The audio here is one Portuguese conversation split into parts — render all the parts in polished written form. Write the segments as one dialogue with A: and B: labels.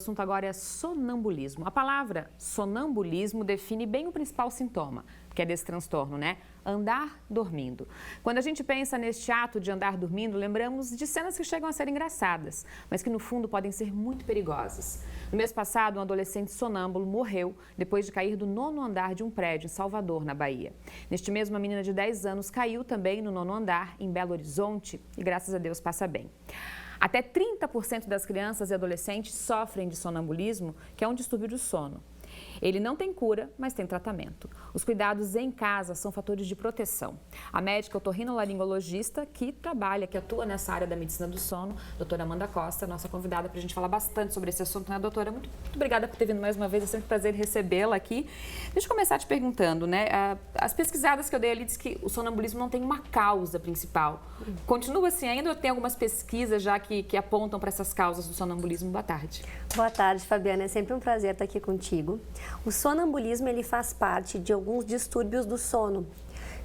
A: O assunto agora é sonambulismo. A palavra sonambulismo define bem o principal sintoma, que é desse transtorno, né? Andar dormindo. Quando a gente pensa neste ato de andar dormindo, lembramos de cenas que chegam a ser engraçadas, mas que no fundo podem ser muito perigosas. No mês passado, um adolescente sonâmbulo morreu depois de cair do 9º andar de um prédio em Salvador, na Bahia. Neste mês, uma menina de 10 anos caiu também no 9º andar, em Belo Horizonte, e graças a Deus passa bem. Até 30% das crianças e adolescentes sofrem de sonambulismo, que é um distúrbio do sono. Ele não tem cura, mas tem tratamento. Os cuidados em casa são fatores de proteção. A médica otorrinolaringologista que atua nessa área da medicina do sono, doutora Amanda Costa, nossa convidada para a gente falar bastante sobre esse assunto, né, doutora? Muito obrigada por ter vindo mais uma vez, é sempre um prazer recebê-la aqui. Deixa eu começar te perguntando, né? As pesquisadas que eu dei ali diz que o sonambulismo não tem uma causa principal. Continua assim ainda ou tem algumas pesquisas já que apontam para essas causas do sonambulismo? Boa tarde.
B: Boa tarde, Fabiana. É sempre um prazer estar aqui contigo. O sonambulismo ele faz parte de alguns distúrbios do sono.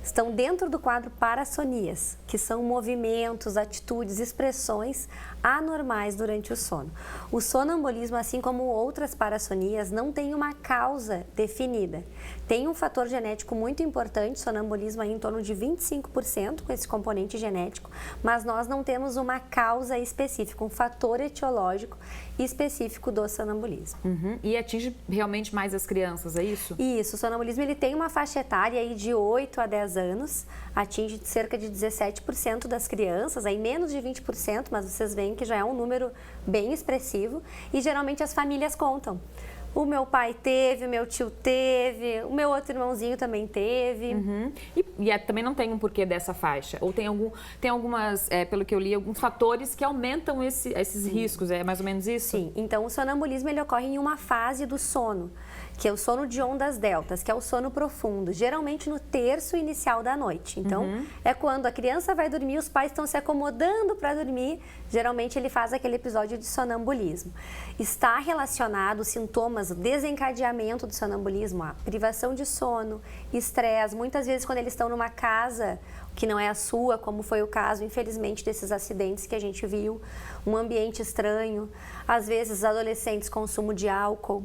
B: Estão dentro do quadro parassonias, que são movimentos, atitudes, expressões anormais durante o sono. O sonambulismo, assim como outras parassonias, não tem uma causa definida. Tem um fator genético muito importante, sonambulismo aí em torno de 25% com esse componente genético, mas nós não temos uma causa específica, um fator etiológico específico do sonambulismo.
A: E atinge realmente mais as crianças, é isso?
B: Isso, o sonambulismo ele tem uma faixa etária aí de 8 a 10 anos, atinge cerca de 17% das crianças, aí menos de 20%, mas vocês veem que já é um número bem expressivo e geralmente as famílias contam. O meu pai teve, o meu tio teve, o meu outro irmãozinho também teve.
A: Também não tem um porquê dessa faixa? Ou tem algumas, pelo que eu li, alguns fatores que aumentam esses riscos? É mais ou menos isso?
B: Sim, então o sonambulismo ele ocorre em uma fase do sono, que é o sono de ondas deltas, que é o sono profundo, geralmente no terço inicial da noite. Então, é quando a criança vai dormir, os pais estão se acomodando para dormir, geralmente ele faz aquele episódio de sonambulismo. Está relacionado os sintomas, o desencadeamento do sonambulismo, a privação de sono, estresse, muitas vezes quando eles estão numa casa que não é a sua, como foi o caso, infelizmente, desses acidentes que a gente viu, um ambiente estranho, às vezes adolescentes consumo de álcool.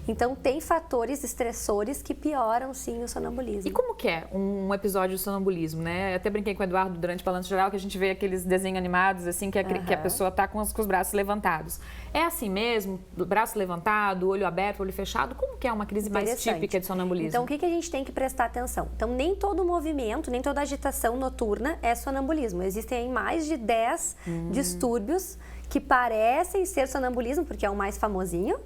B: Então, tem fatores estressores que pioram, sim, o sonambulismo.
A: E como que é um episódio de sonambulismo, né? Eu até brinquei com o Eduardo durante o Balanço Geral, que a gente vê aqueles desenhos animados, assim, que a pessoa está com os braços levantados. É assim mesmo? Braço levantado, olho aberto, olho fechado? Como que é uma crise mais típica de sonambulismo?
B: Então, o que a gente tem que prestar atenção? Então, nem todo movimento, nem toda agitação noturna é sonambulismo. Existem mais de 10 distúrbios que parecem ser sonambulismo, porque é o mais famosinho,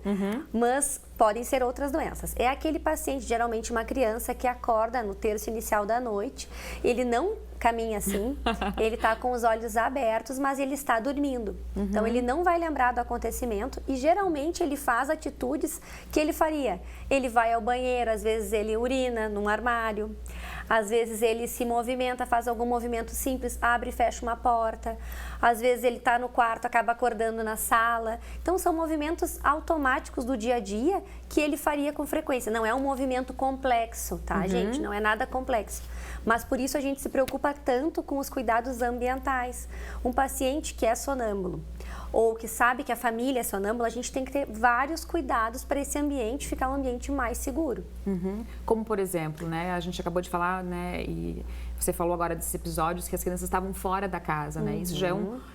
B: mas podem ser outras doenças. É aquele paciente, geralmente uma criança, que acorda no terço inicial da noite, ele não caminha assim, ele está com os olhos abertos, mas ele está dormindo. Então, ele não vai lembrar do acontecimento e, geralmente, ele faz atitudes que ele faria. Ele vai ao banheiro, às vezes ele urina num armário, às vezes ele se movimenta, faz algum movimento simples, abre e fecha uma porta, às vezes ele está no quarto, acaba acordando na sala. Então, são movimentos automáticos do dia a dia que ele faria com frequência. Não é um movimento complexo, tá, gente? Não é nada complexo. Mas por isso a gente se preocupa tanto com os cuidados ambientais. Um paciente que é sonâmbulo ou que sabe que a família é sonâmbula, a gente tem que ter vários cuidados para esse ambiente ficar um ambiente mais seguro.
A: Como, por exemplo, né, a gente acabou de falar, né, e você falou agora desses episódios que as crianças estavam fora da casa, né? Isso já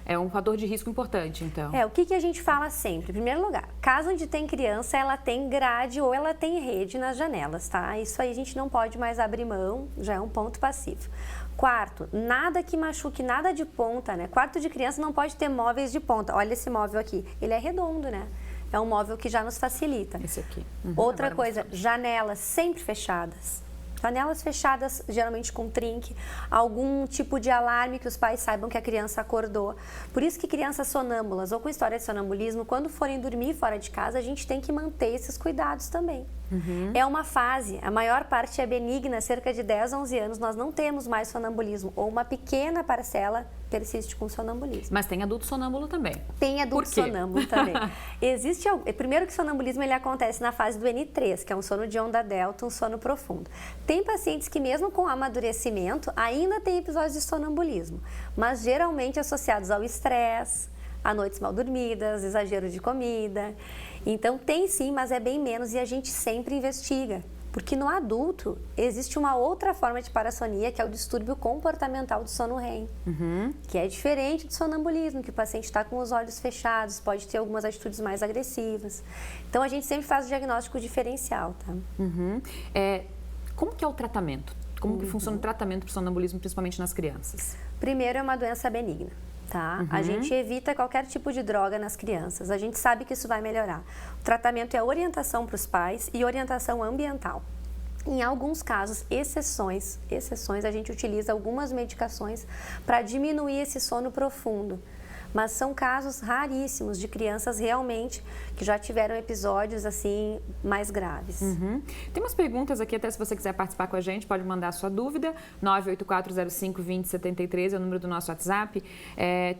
A: é um fator de risco importante, então.
B: O que a gente fala sempre? Em primeiro lugar, casa onde tem criança, ela tem grade ou ela tem rede nas janelas, tá? Isso aí a gente não pode mais abrir mão, já é um ponto passivo. Quarto, nada que machuque, nada de ponta, né? Quarto de criança não pode ter móveis de ponta. Olha esse móvel aqui, ele é redondo, né? É um móvel que já nos facilita.
A: Esse aqui.
B: Outra coisa, janelas sempre fechadas. Janelas fechadas, geralmente com trinque, algum tipo de alarme que os pais saibam que a criança acordou. Por isso que crianças sonâmbulas ou com história de sonambulismo, quando forem dormir fora de casa, a gente tem que manter esses cuidados também. É uma fase, a maior parte é benigna, cerca de 10 a 11 anos, nós não temos mais sonambulismo, ou uma pequena parcela persiste com sonambulismo.
A: Mas tem adulto sonâmbulo também.
B: Tem adulto sonâmbulo também. Primeiro que o sonambulismo ele acontece na fase do N3, que é um sono de onda delta, um sono profundo. Tem pacientes que mesmo com amadurecimento ainda tem episódios de sonambulismo, mas geralmente associados ao estresse, a noites mal dormidas, exagero de comida. Então tem sim, mas é bem menos e a gente sempre investiga. Porque no adulto existe uma outra forma de parassonia, que é o distúrbio comportamental do sono REM, que é diferente do sonambulismo, que o paciente está com os olhos fechados, pode ter algumas atitudes mais agressivas. Então a gente sempre faz o diagnóstico diferencial, tá?
A: Como que é o tratamento? Como que funciona o tratamento para o sonambulismo, principalmente nas crianças?
B: Primeiro é uma doença benigna. Tá? A gente evita qualquer tipo de droga nas crianças, a gente sabe que isso vai melhorar. O tratamento é orientação para os pais e orientação ambiental. Em alguns casos, exceções, a gente utiliza algumas medicações para diminuir esse sono profundo. Mas são casos raríssimos de crianças realmente que já tiveram episódios assim mais graves.
A: Tem umas perguntas aqui, até se você quiser participar com a gente, pode mandar a sua dúvida. 984052073 é o número do nosso WhatsApp.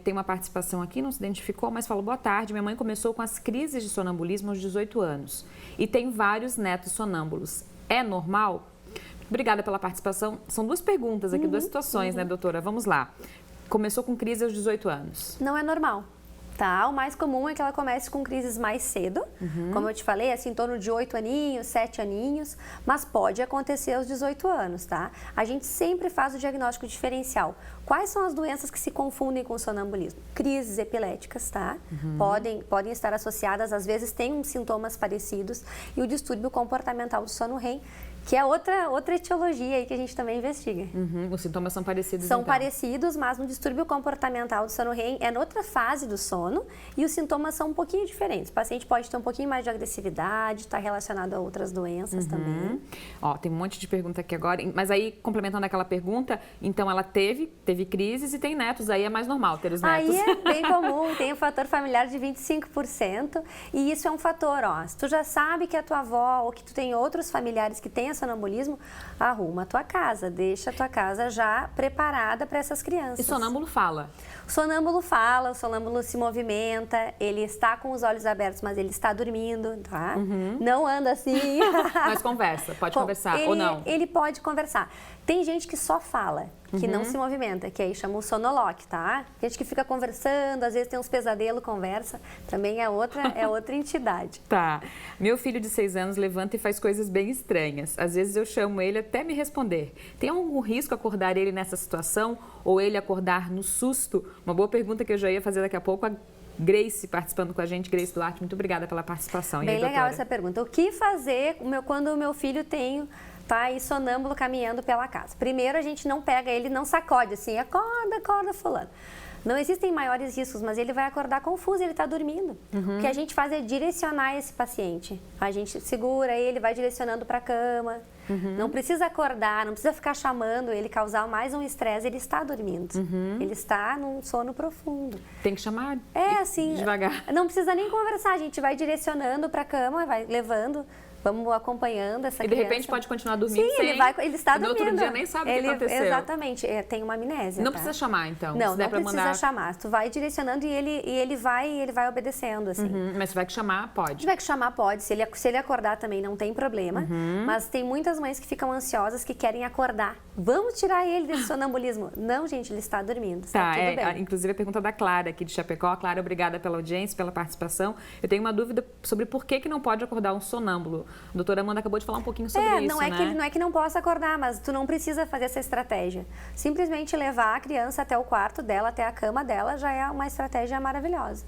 A: Tem uma participação aqui, não se identificou, mas falou: boa tarde, minha mãe começou com as crises de sonambulismo aos 18 anos e tem vários netos sonâmbulos. É normal? Obrigada pela participação. São duas perguntas aqui, duas situações, né, doutora? Vamos lá. Começou com crise aos 18 anos.
B: Não é normal, tá? O mais comum é que ela comece com crises mais cedo, como eu te falei, assim, em torno de 8 aninhos, 7 aninhos, mas pode acontecer aos 18 anos, tá? A gente sempre faz o diagnóstico diferencial. Quais são as doenças que se confundem com o sonambulismo? Crises epiléticas, tá? Podem estar associadas, às vezes têm sintomas parecidos, e o distúrbio comportamental do sono REM, que é outra etiologia aí que a gente também investiga.
A: Os sintomas são parecidos,
B: São
A: então.
B: parecidos, mas no distúrbio comportamental do sono REM é noutra fase do sono e os sintomas são um pouquinho diferentes. O paciente pode ter um pouquinho mais de agressividade, está relacionado a outras doenças também.
A: Ó, tem um monte de pergunta aqui agora, mas aí, complementando aquela pergunta, então ela teve crises e tem netos, aí é mais normal ter os netos.
B: Aí é bem comum, tem o fator familiar de 25% e isso é um fator, ó, se tu já sabe que a tua avó ou que tu tem outros familiares que têm sonambulismo, arruma a tua casa, deixa a tua casa já preparada para essas crianças.
A: E sonâmbulo fala?
B: O sonâmbulo fala, o sonâmbulo se movimenta, ele está com os olhos abertos, mas ele está dormindo, tá? Não anda assim.
A: Mas conversa, pode conversar ou não?
B: Ele pode conversar. Tem gente que só fala, que não se movimenta, que aí chama o sonoloque, tá? Tem gente que fica conversando, às vezes tem uns pesadelos, conversa, também é outra entidade.
A: Tá. Meu filho de 6 anos levanta e faz coisas bem estranhas. Às vezes eu chamo ele até me responder. Tem algum risco acordar ele nessa situação ou ele acordar no susto? Uma boa pergunta que eu já ia fazer daqui a pouco. A Grace participando com a gente. Grace Duarte, muito obrigada pela participação.
B: Bem
A: aí,
B: legal
A: doutora?
B: essa pergunta. O que fazer quando o meu filho tá aí sonâmbulo caminhando pela casa? Primeiro, a gente não pega ele, não sacode assim, acorda fulano. Não existem maiores riscos, mas ele vai acordar confuso, ele está dormindo. O que a gente faz é direcionar esse paciente. A gente segura ele, vai direcionando para a cama. Não precisa acordar, não precisa ficar chamando ele, causar mais um estresse, ele está dormindo. Ele está num sono profundo.
A: Tem que chamar
B: assim,
A: devagar.
B: Não precisa nem conversar, a gente vai direcionando para a cama, vai levando. Vamos acompanhando essa criança.
A: E de repente pode continuar dormindo.
B: Sim, ele está dormindo.
A: No outro dia nem sabe o que aconteceu.
B: Exatamente, tem uma amnésia.
A: Não precisa chamar, então.
B: Não precisa
A: mandar...
B: chamar. Tu vai direcionando e ele vai obedecendo, assim.
A: Mas se vai que chamar, pode.
B: Se tiver que chamar, pode. Se ele acordar também, não tem problema. Mas tem muitas mães que ficam ansiosas, que querem acordar. Vamos tirar ele desse sonambulismo. Não, gente, ele está dormindo. Está tudo bem.
A: Inclusive a pergunta da Clara, aqui de Chapecó. Clara, obrigada pela audiência, pela participação. Eu tenho uma dúvida sobre por que não pode acordar um sonâmbulo. A doutora Amanda acabou de falar um pouquinho sobre isso,
B: não é que não possa acordar, mas tu não precisa fazer essa estratégia. Simplesmente levar a criança até o quarto dela, até a cama dela, já é uma estratégia maravilhosa.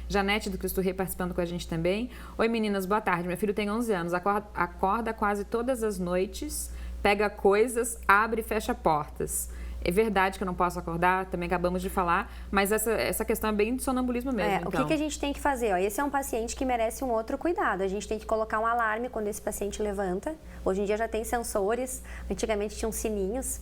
A: Janete do Cristo Rei participando com a gente também. Oi meninas, boa tarde. Meu filho tem 11 anos, acorda quase todas as noites, pega coisas, abre e fecha portas. É verdade que eu não posso acordar, também acabamos de falar, mas essa questão é bem de sonambulismo mesmo.
B: Então. O que a gente tem que fazer? Esse é um paciente que merece um outro cuidado. A gente tem que colocar um alarme quando esse paciente levanta. Hoje em dia já tem sensores, antigamente tinham sininhos.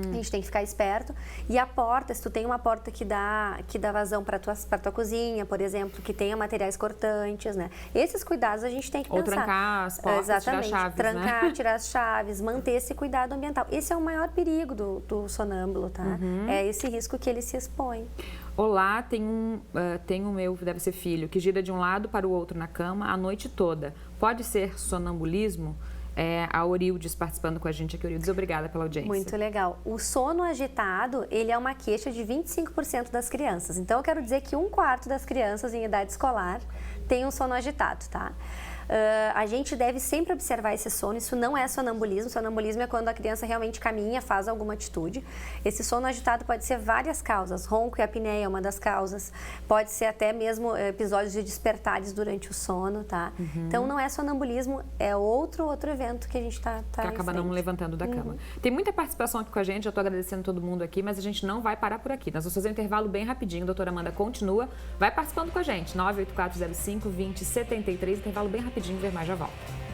B: A gente tem que ficar esperto. E a porta, se tu tem uma porta que dá vazão para tua cozinha, por exemplo, que tenha materiais cortantes, né? Esses cuidados a gente tem que pensar.
A: Ou trancar as portas,
B: exatamente,
A: tirar as chaves,
B: trancar, tirar as chaves, manter esse cuidado ambiental. Esse é o maior perigo do sonâmbulo, tá? É esse risco que ele se expõe.
A: Olá, tem um meu, deve ser filho, que gira de um lado para o outro na cama a noite toda. Pode ser sonambulismo? A Orildes participando com a gente aqui. Orildes, obrigada pela audiência.
B: Muito legal. O sono agitado, ele é uma queixa de 25% das crianças. Então, eu quero dizer que 1/4 das crianças em idade escolar tem um sono agitado, tá? A gente deve sempre observar esse sono, isso não é sonambulismo. Sonambulismo é quando a criança realmente caminha, faz alguma atitude. Esse sono agitado pode ser várias causas, ronco e apneia é uma das causas, pode ser até mesmo episódios de despertares durante o sono, tá? Então não é sonambulismo, é outro evento que a gente tá
A: que acaba não levantando da cama. Tem muita participação aqui com a gente, já estou agradecendo todo mundo aqui, mas a gente não vai parar por aqui. Nós vamos fazer um intervalo bem rapidinho, a doutora Amanda continua, vai participando com a gente, 98405-2073, intervalo bem rapidinho, ver mais já volta.